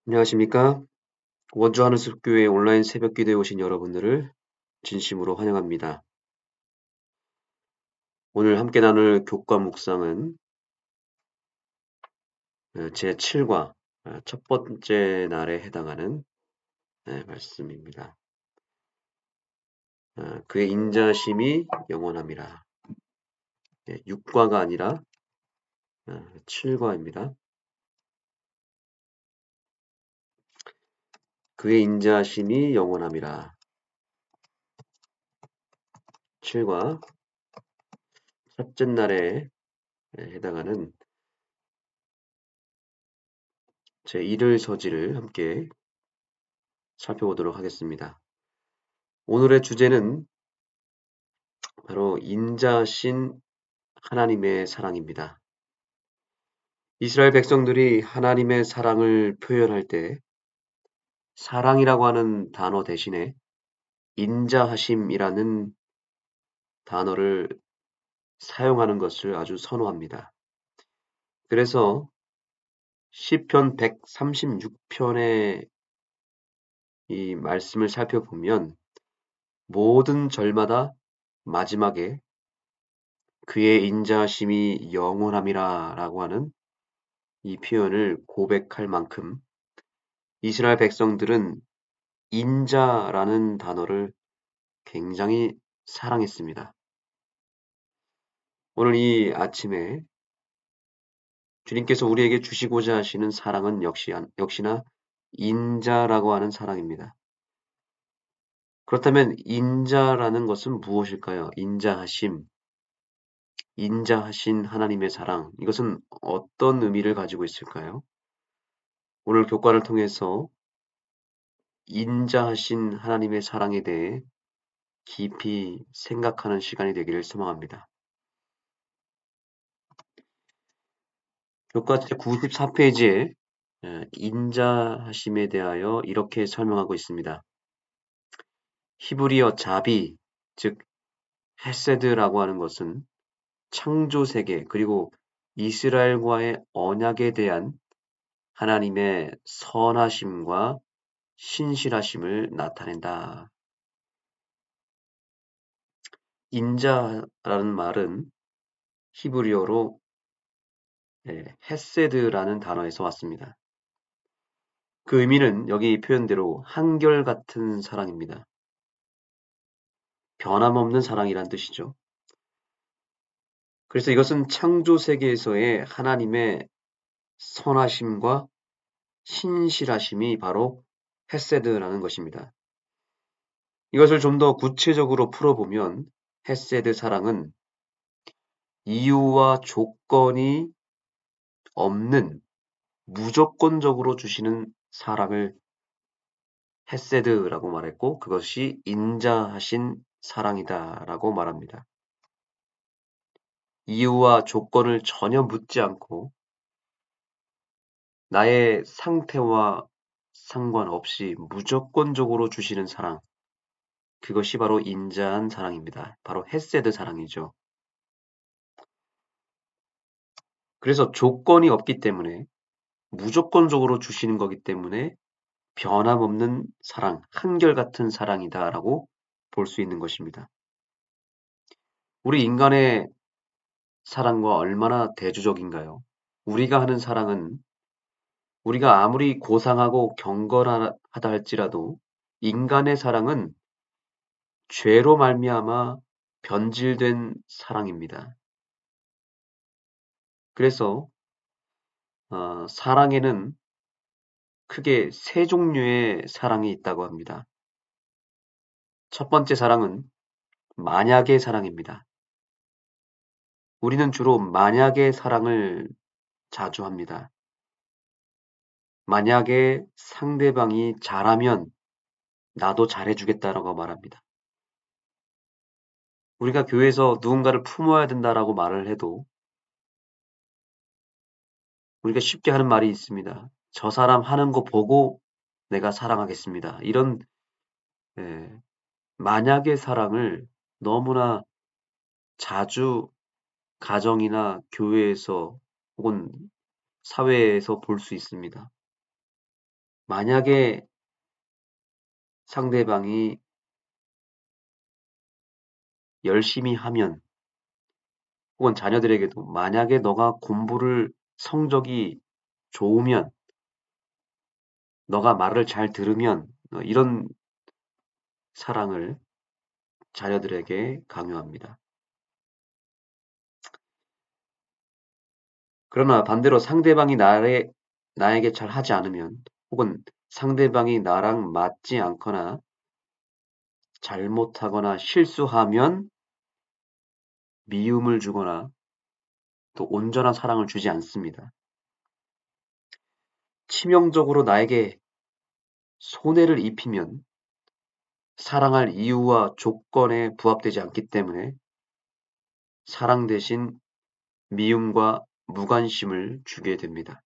안녕하십니까? 원주 하늘숲교회 온라인 새벽 기도에 오신 여러분들을 진심으로 환영합니다. 오늘 함께 나눌 교과 묵상은 제7과 첫 번째 날에 해당하는 말씀입니다. 그의 인자심이 영원함이라. 6과가 아니라 7과입니다. 그의 인자심이 영원함이라. 7과 첫째 날에 해당하는 제1을 서지를 함께 살펴보도록 하겠습니다. 오늘의 주제는 바로 인자신 하나님의 사랑입니다. 이스라엘 백성들이 하나님의 사랑을 표현할 때 사랑이라고 하는 단어 대신에 인자하심이라는 단어를 사용하는 것을 아주 선호합니다. 그래서 시편 136편의 이 말씀을 살펴보면 모든 절마다 마지막에 그의 인자하심이 영원함이라 라고 하는 이 표현을 고백할 만큼 이스라엘 백성들은 인자라는 단어를 굉장히 사랑했습니다. 오늘 이 아침에 주님께서 우리에게 주시고자 하시는 사랑은 역시나 인자라고 하는 사랑입니다. 그렇다면 인자라는 것은 무엇일까요? 인자하신 하나님의 사랑. 이것은 어떤 의미를 가지고 있을까요? 오늘 교과를 통해서 인자하신 하나님의 사랑에 대해 깊이 생각하는 시간이 되기를 소망합니다. 교과 제 94페이지에 인자하심에 대하여 이렇게 설명하고 있습니다. 히브리어 자비, 즉 헤세드라고 하는 것은 창조 세계 그리고 이스라엘과의 언약에 대한 하나님의 선하심과 신실하심을 나타낸다. 인자라는 말은 히브리어로 헤세드라는 단어에서 왔습니다. 그 의미는 여기 표현대로 한결같은 사랑입니다. 변함없는 사랑이란 뜻이죠. 그래서 이것은 창조 세계에서의 하나님의 선하심과 신실하심이 바로 헤세드라는 것입니다. 이것을 좀 더 구체적으로 풀어보면 헤세드 사랑은 이유와 조건이 없는 무조건적으로 주시는 사랑을 헤세드라고 말했고 그것이 인자하신 사랑이다라고 말합니다. 이유와 조건을 전혀 묻지 않고 나의 상태와 상관없이 무조건적으로 주시는 사랑, 그것이 바로 인자한 사랑입니다. 바로 헤세드 사랑이죠. 그래서 조건이 없기 때문에 무조건적으로 주시는 거기 때문에 변함없는 사랑, 한결같은 사랑이다라고 볼 수 있는 것입니다. 우리 인간의 사랑과 얼마나 대조적인가요? 우리가 하는 사랑은 우리가 아무리 고상하고 경건하다 할지라도 인간의 사랑은 죄로 말미암아 변질된 사랑입니다. 그래서 사랑에는 크게 세 종류의 사랑이 있다고 합니다. 첫 번째 사랑은 만약의 사랑입니다. 우리는 주로 만약의 사랑을 자주 합니다. 만약에 상대방이 잘하면 나도 잘해주겠다라고 말합니다. 우리가 교회에서 누군가를 품어야 된다라고 말을 해도 우리가 쉽게 하는 말이 있습니다. 저 사람 하는 거 보고 내가 사랑하겠습니다. 이런 예, 만약의 사랑을 너무나 자주 가정이나 교회에서 혹은 사회에서 볼 수 있습니다. 만약에 상대방이 열심히 하면, 혹은 자녀들에게도 만약에 너가 공부를 성적이 좋으면, 너가 말을 잘 들으면, 이런 사랑을 자녀들에게 강요합니다. 그러나 반대로 상대방이 나에게 잘 하지 않으면, 혹은 상대방이 나랑 맞지 않거나 잘못하거나 실수하면 미움을 주거나 또 온전한 사랑을 주지 않습니다. 치명적으로 나에게 손해를 입히면 사랑할 이유와 조건에 부합되지 않기 때문에 사랑 대신 미움과 무관심을 주게 됩니다.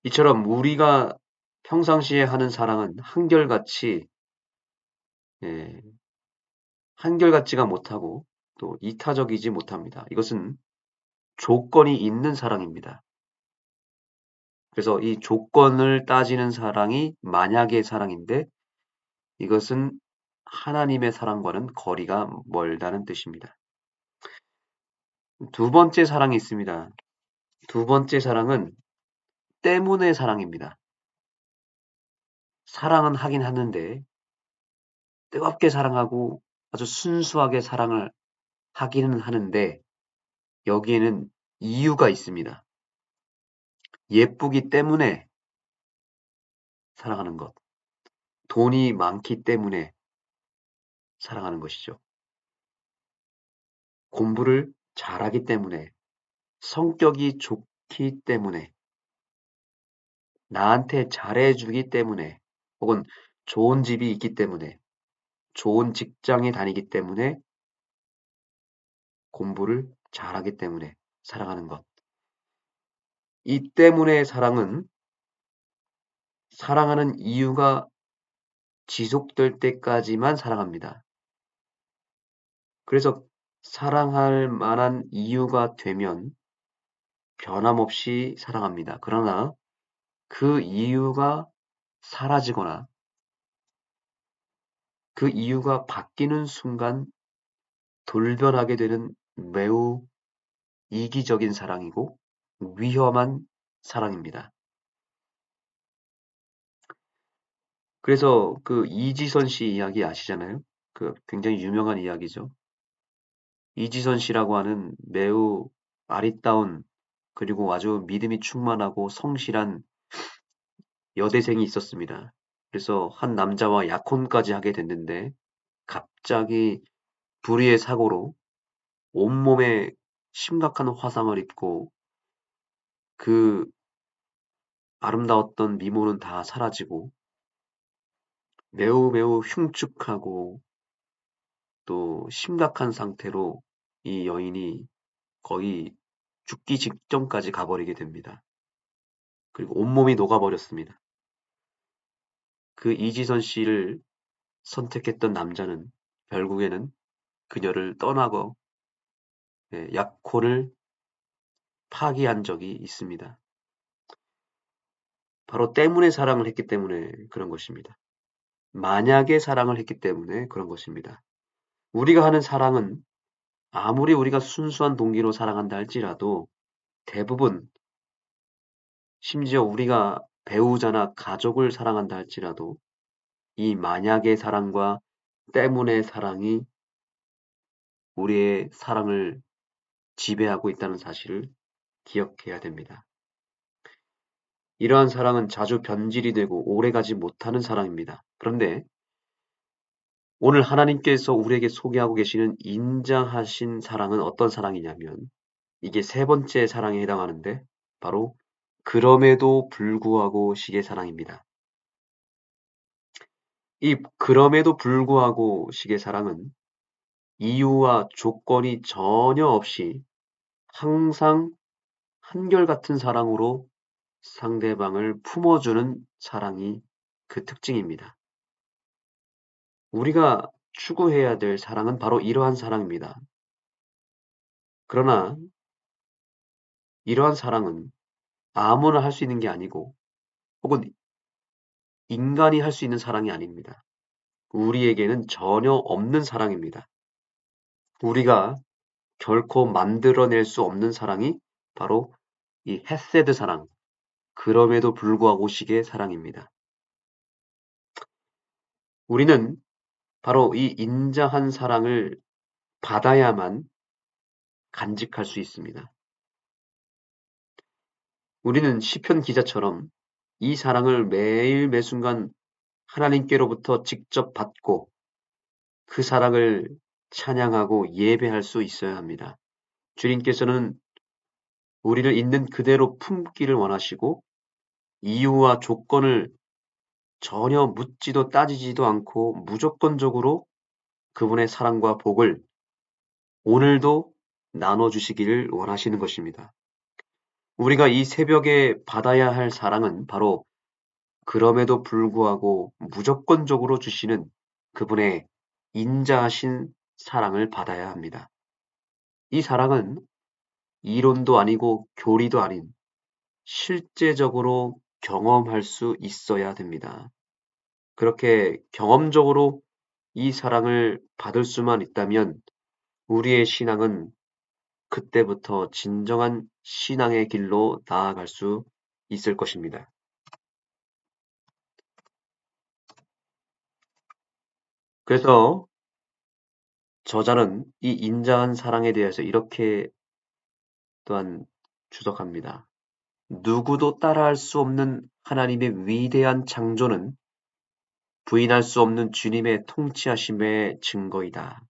이처럼 우리가 평상시에 하는 사랑은 예, 한결같지가 못하고 또 이타적이지 못합니다. 이것은 조건이 있는 사랑입니다. 그래서 이 조건을 따지는 사랑이 만약의 사랑인데, 이것은 하나님의 사랑과는 거리가 멀다는 뜻입니다. 두 번째 사랑이 있습니다. 두 번째 사랑은 때문의 사랑입니다. 사랑은 하긴 하는데 뜨겁게 사랑하고 아주 순수하게 사랑을 하기는 하는데, 여기에는 이유가 있습니다. 예쁘기 때문에 사랑하는 것, 돈이 많기 때문에 사랑하는 것이죠. 공부를 잘하기 때문에, 성격이 좋기 때문에, 나한테 잘해주기 때문에, 혹은 좋은 집이 있기 때문에, 좋은 직장에 다니기 때문에, 공부를 잘하기 때문에 사랑하는 것. 이 때문에 사랑은 사랑하는 이유가 지속될 때까지만 사랑합니다. 그래서 사랑할 만한 이유가 되면 변함없이 사랑합니다. 그러나 그 이유가 사라지거나 그 이유가 바뀌는 순간 돌변하게 되는 매우 이기적인 사랑이고 위험한 사랑입니다. 그래서 그 이지선 씨 이야기 아시잖아요? 그 굉장히 유명한 이야기죠. 이지선 씨라고 하는 매우 아리따운, 그리고 아주 믿음이 충만하고 성실한 여대생이 있었습니다. 그래서 한 남자와 약혼까지 하게 됐는데 갑자기 불의의 사고로 온몸에 심각한 화상을 입고 그 아름다웠던 미모는 다 사라지고 매우 매우 흉측하고 또 심각한 상태로 이 여인이 거의 죽기 직전까지 가버리게 됩니다. 그리고 온몸이 녹아버렸습니다. 그 이지선 씨를 선택했던 남자는 결국에는 그녀를 떠나고 약혼을 파기한 적이 있습니다. 바로 때문에 사랑을 했기 때문에 그런 것입니다. 만약에 사랑을 했기 때문에 그런 것입니다. 우리가 하는 사랑은 아무리 우리가 순수한 동기로 사랑한다 할지라도 대부분, 심지어 우리가 배우자나 가족을 사랑한다 할지라도 이 만약의 사랑과 때문에 사랑이 우리의 사랑을 지배하고 있다는 사실을 기억해야 됩니다. 이러한 사랑은 자주 변질이 되고 오래가지 못하는 사랑입니다. 그런데 오늘 하나님께서 우리에게 소개하고 계시는 인자하신 사랑은 어떤 사랑이냐면, 이게 세 번째 사랑에 해당하는데 바로 그럼에도 불구하고 식의 사랑입니다. 이 그럼에도 불구하고 식의 사랑은 이유와 조건이 전혀 없이 항상 한결같은 사랑으로 상대방을 품어주는 사랑이 그 특징입니다. 우리가 추구해야 될 사랑은 바로 이러한 사랑입니다. 그러나 이러한 사랑은 아무나 할 수 있는 게 아니고, 혹은 인간이 할 수 있는 사랑이 아닙니다. 우리에게는 전혀 없는 사랑입니다. 우리가 결코 만들어낼 수 없는 사랑이 바로 이 헤세드 사랑, 그럼에도 불구하고 식의 사랑입니다. 우리는 바로 이 인자한 사랑을 받아야만 간직할 수 있습니다. 우리는 시편 기자처럼 이 사랑을 매일 매순간 하나님께로부터 직접 받고 그 사랑을 찬양하고 예배할 수 있어야 합니다. 주님께서는 우리를 있는 그대로 품기를 원하시고 이유와 조건을 전혀 묻지도 따지지도 않고 무조건적으로 그분의 사랑과 복을 오늘도 나눠주시기를 원하시는 것입니다. 우리가 이 새벽에 받아야 할 사랑은 바로 그럼에도 불구하고 무조건적으로 주시는 그분의 인자하신 사랑을 받아야 합니다. 이 사랑은 이론도 아니고 교리도 아닌 실제적으로 경험할 수 있어야 됩니다. 그렇게 경험적으로 이 사랑을 받을 수만 있다면 우리의 신앙은 그때부터 진정한 신앙의 길로 나아갈 수 있을 것입니다. 그래서 저자는 이 인자한 사랑에 대해서 이렇게 또한 주석합니다. 누구도 따라할 수 없는 하나님의 위대한 창조는 부인할 수 없는 주님의 통치하심의 증거이다.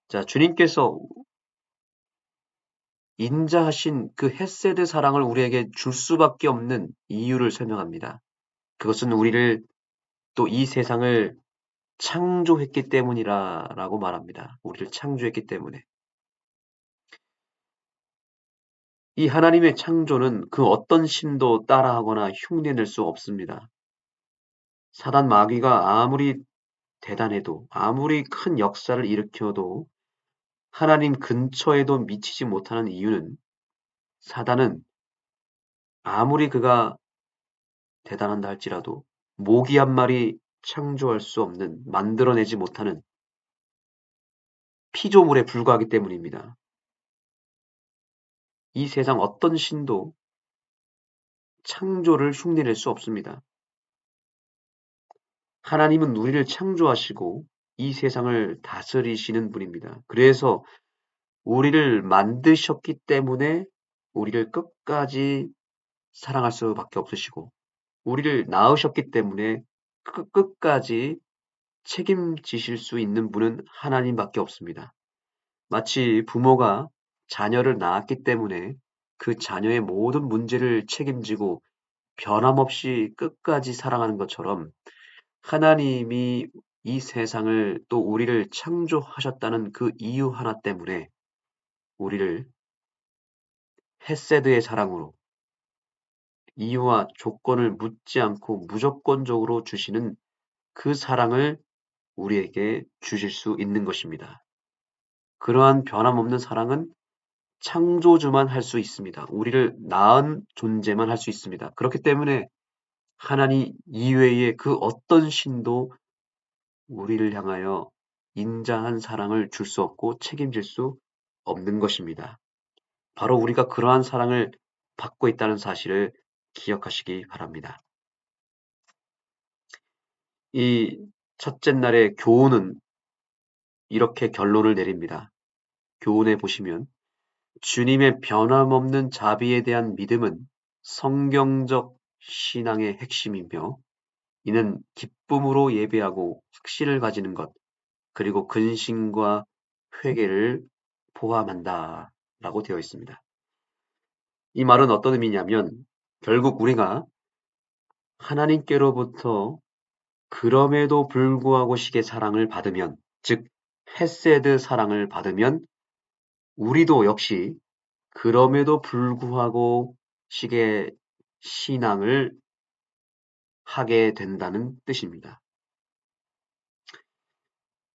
자, 주님께서 인자하신 그 헤세드 사랑을 우리에게 줄 수밖에 없는 이유를 설명합니다. 그것은 우리를 또 이 세상을 창조했기 때문이라고 말합니다. 우리를 창조했기 때문에. 이 하나님의 창조는 그 어떤 신도 따라하거나 흉내낼 수 없습니다. 사단 마귀가 아무리 대단해도 아무리 큰 역사를 일으켜도 하나님 근처에도 미치지 못하는 이유는 사단은 아무리 그가 대단한다 할지라도 모기 한 마리 창조할 수 없는 만들어내지 못하는 피조물에 불과하기 때문입니다. 이 세상 어떤 신도 창조를 흉내낼 수 없습니다. 하나님은 우리를 창조하시고 이 세상을 다스리시는 분입니다. 그래서 우리를 만드셨기 때문에 우리를 끝까지 사랑할 수밖에 없으시고 우리를 낳으셨기 때문에 끝까지 책임지실 수 있는 분은 하나님밖에 없습니다. 마치 부모가 자녀를 낳았기 때문에 그 자녀의 모든 문제를 책임지고 변함없이 끝까지 사랑하는 것처럼 하나님이 이 세상을 또 우리를 창조하셨다는 그 이유 하나 때문에 우리를 헤세드의 사랑으로 이유와 조건을 묻지 않고 무조건적으로 주시는 그 사랑을 우리에게 주실 수 있는 것입니다. 그러한 변함없는 사랑은 창조주만 할 수 있습니다. 우리를 낳은 존재만 할 수 있습니다. 그렇기 때문에 하나님 이외의 그 어떤 신도 우리를 향하여 인자한 사랑을 줄 수 없고 책임질 수 없는 것입니다. 바로 우리가 그러한 사랑을 받고 있다는 사실을 기억하시기 바랍니다. 이 첫째 날의 교훈은 이렇게 결론을 내립니다. 교훈에 보시면 주님의 변함없는 자비에 대한 믿음은 성경적 신앙의 핵심이며 이는 기쁨으로 예배하고 확신을 가지는 것, 그리고 근심과 회개를 포함한다 라고 되어 있습니다. 이 말은 어떤 의미냐면 결국 우리가 하나님께로부터 그럼에도 불구하고 식의 사랑을 받으면, 즉 헤세드 사랑을 받으면 우리도 역시 그럼에도 불구하고 식의 신앙을 하게 된다는 뜻입니다.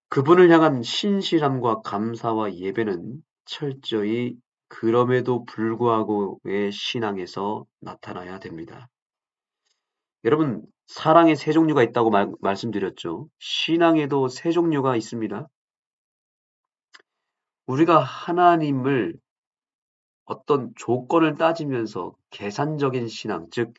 그분을 향한 신실함과 감사와 예배는 철저히 그럼에도 불구하고의 신앙에서 나타나야 됩니다. 여러분, 사랑의 세 종류가 있다고 말씀드렸죠. 신앙에도 세 종류가 있습니다. 우리가 하나님을 어떤 조건을 따지면서 계산적인 신앙, 즉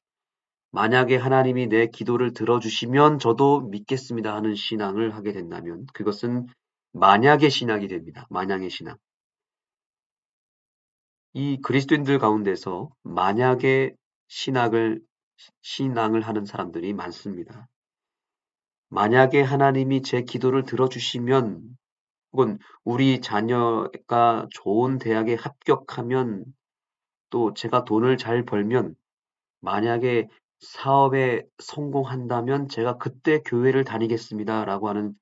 만약에 하나님이 내 기도를 들어주시면 저도 믿겠습니다 하는 신앙을 하게 된다면 그것은 만약의 신앙이 됩니다. 만약의 신앙. 이 그리스도인들 가운데서 만약의 신앙을 하는 사람들이 많습니다. 만약에 하나님이 제 기도를 들어주시면 혹은 우리 자녀가 좋은 대학에 합격하면 또 제가 돈을 잘 벌면 만약에 사업에 성공한다면 제가 그때 교회를 다니겠습니다라고 하는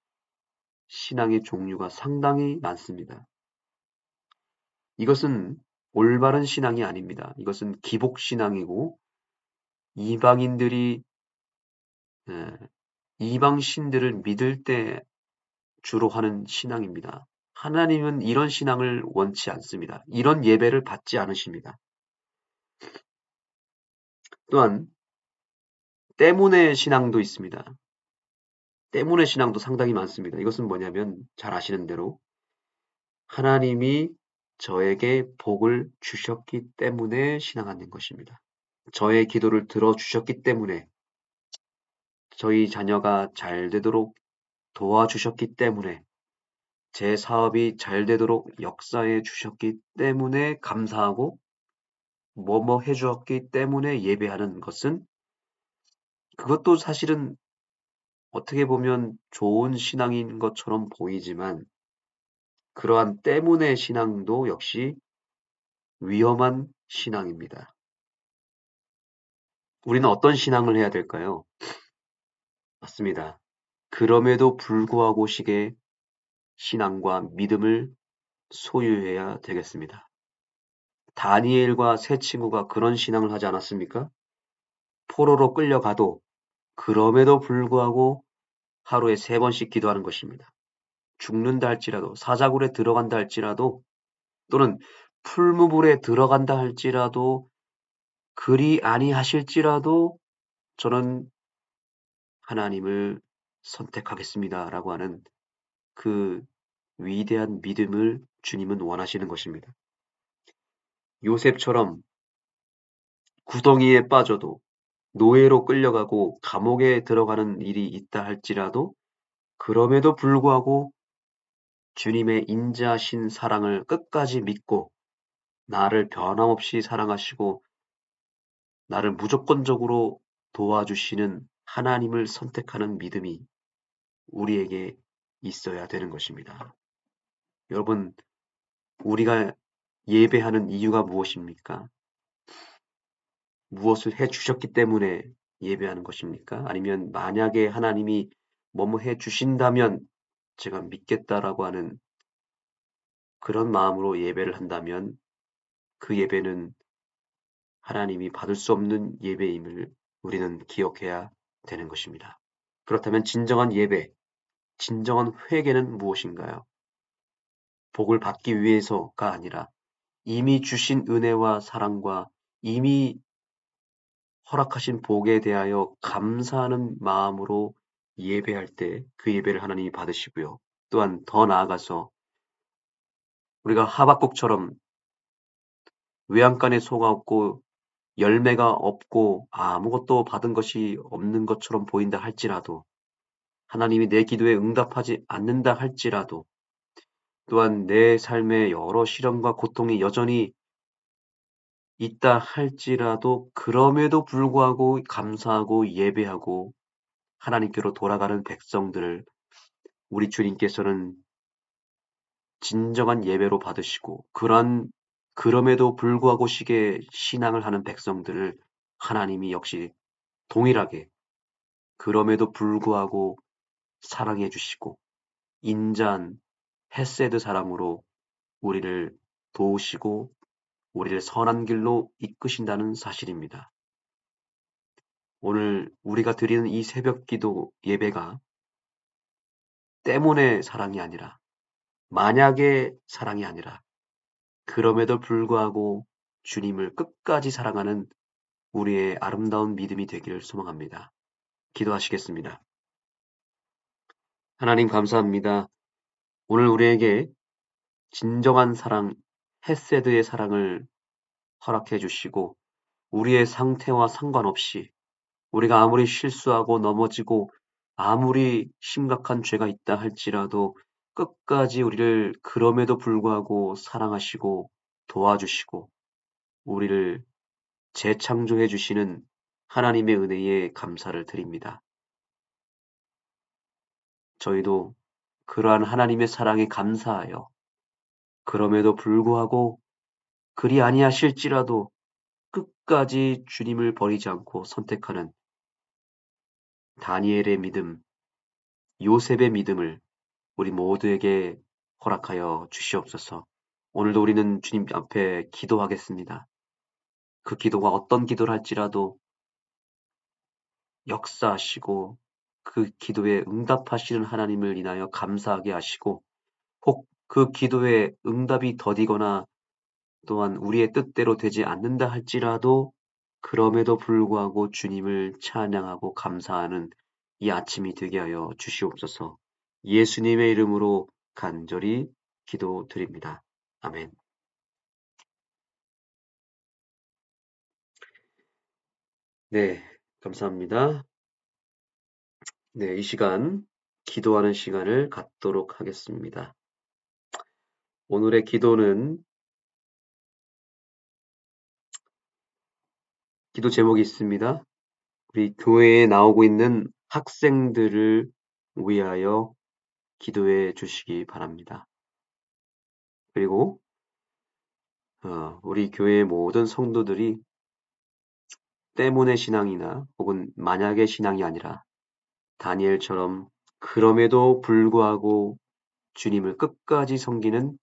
신앙의 종류가 상당히 많습니다. 이것은 올바른 신앙이 아닙니다. 이것은 기복신앙이고 이방인들이 에, 이방 신들을 믿을 때 주로 하는 신앙입니다. 하나님은 이런 신앙을 원치 않습니다. 이런 예배를 받지 않으십니다. 또한 때문의 신앙도 있습니다. 때문의 신앙도 상당히 많습니다. 이것은 뭐냐면 잘 아시는 대로 하나님이 저에게 복을 주셨기 때문에 신앙하는 것입니다. 저의 기도를 들어주셨기 때문에 저희 자녀가 잘 되도록 도와주셨기 때문에 제 사업이 잘 되도록 역사해 주셨기 때문에 감사하고 뭐뭐 해 주었기 때문에 예배하는 것은 그것도 사실은 어떻게 보면 좋은 신앙인 것처럼 보이지만 그러한 때문의 신앙도 역시 위험한 신앙입니다. 우리는 어떤 신앙을 해야 될까요? 맞습니다. 그럼에도 불구하고 식의 신앙과 믿음을 소유해야 되겠습니다. 다니엘과 세 친구가 그런 신앙을 하지 않았습니까? 포로로 끌려가도 그럼에도 불구하고 하루에 3번씩 기도하는 것입니다. 죽는다 할지라도 사자굴에 들어간다 할지라도 또는 풀무불에 들어간다 할지라도 그리 아니하실지라도 저는 하나님을 선택하겠습니다라고 하는 그 위대한 믿음을 주님은 원하시는 것입니다. 요셉처럼 구덩이에 빠져도 노예로 끌려가고 감옥에 들어가는 일이 있다 할지라도 그럼에도 불구하고 주님의 인자하신 사랑을 끝까지 믿고 나를 변함없이 사랑하시고 나를 무조건적으로 도와주시는 하나님을 선택하는 믿음이 우리에게 있어야 되는 것입니다. 여러분, 우리가 예배하는 이유가 무엇입니까? 무엇을 해 주셨기 때문에 예배하는 것입니까? 아니면 만약에 하나님이 뭐뭐 해 주신다면 제가 믿겠다라고 하는 그런 마음으로 예배를 한다면 그 예배는 하나님이 받을 수 없는 예배임을 우리는 기억해야 되는 것입니다. 그렇다면 진정한 예배, 진정한 회개는 무엇인가요? 복을 받기 위해서가 아니라 이미 주신 은혜와 사랑과 이미 허락하신 복에 대하여 감사하는 마음으로 예배할 때 그 예배를 하나님이 받으시고요. 또한 더 나아가서 우리가 하박국처럼 외양간에 소가 없고 열매가 없고 아무것도 받은 것이 없는 것처럼 보인다 할지라도 하나님이 내 기도에 응답하지 않는다 할지라도 또한 내 삶에 여러 시련과 고통이 여전히 있다 할지라도 그럼에도 불구하고 감사하고 예배하고 하나님께로 돌아가는 백성들을 우리 주님께서는 진정한 예배로 받으시고 그럼에도 불구하고 식의 신앙을 하는 백성들을 하나님이 역시 동일하게 그럼에도 불구하고 사랑해 주시고 인자한 헤세드 사랑으로 우리를 도우시고 우리를 선한 길로 이끄신다는 사실입니다. 오늘 우리가 드리는 이 새벽 기도 예배가 때문에 사랑이 아니라 만약의 사랑이 아니라 그럼에도 불구하고 주님을 끝까지 사랑하는 우리의 아름다운 믿음이 되기를 소망합니다. 기도하시겠습니다. 하나님 감사합니다. 오늘 우리에게 진정한 사랑, 헤세드의 사랑을 허락해 주시고 우리의 상태와 상관없이 우리가 아무리 실수하고 넘어지고 아무리 심각한 죄가 있다 할지라도 끝까지 우리를 그럼에도 불구하고 사랑하시고 도와주시고 우리를 재창조해 주시는 하나님의 은혜에 감사를 드립니다. 저희도 그러한 하나님의 사랑에 감사하여 그럼에도 불구하고 그리 아니하실지라도 끝까지 주님을 버리지 않고 선택하는 다니엘의 믿음, 요셉의 믿음을 우리 모두에게 허락하여 주시옵소서. 오늘도 우리는 주님 앞에 기도하겠습니다. 그 기도가 어떤 기도를 할지라도 역사하시고 그 기도에 응답하시는 하나님을 인하여 감사하게 하시고 혹 그 기도에 응답이 더디거나 또한 우리의 뜻대로 되지 않는다 할지라도 그럼에도 불구하고 주님을 찬양하고 감사하는 이 아침이 되게 하여 주시옵소서. 예수님의 이름으로 간절히 기도드립니다. 아멘. 네, 감사합니다. 네, 이 시간 기도하는 시간을 갖도록 하겠습니다. 오늘의 기도는 기도 제목이 있습니다. 우리 교회에 나오고 있는 학생들을 위하여 기도해 주시기 바랍니다. 그리고 우리 교회의 모든 성도들이 때문에 신앙이나 혹은 만약의 신앙이 아니라 다니엘처럼 그럼에도 불구하고 주님을 끝까지 섬기는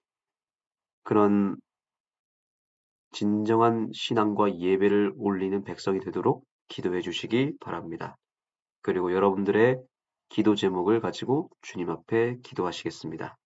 그런 진정한 신앙과 예배를 올리는 백성이 되도록 기도해 주시기 바랍니다. 그리고 여러분들의 기도 제목을 가지고 주님 앞에 기도하시겠습니다.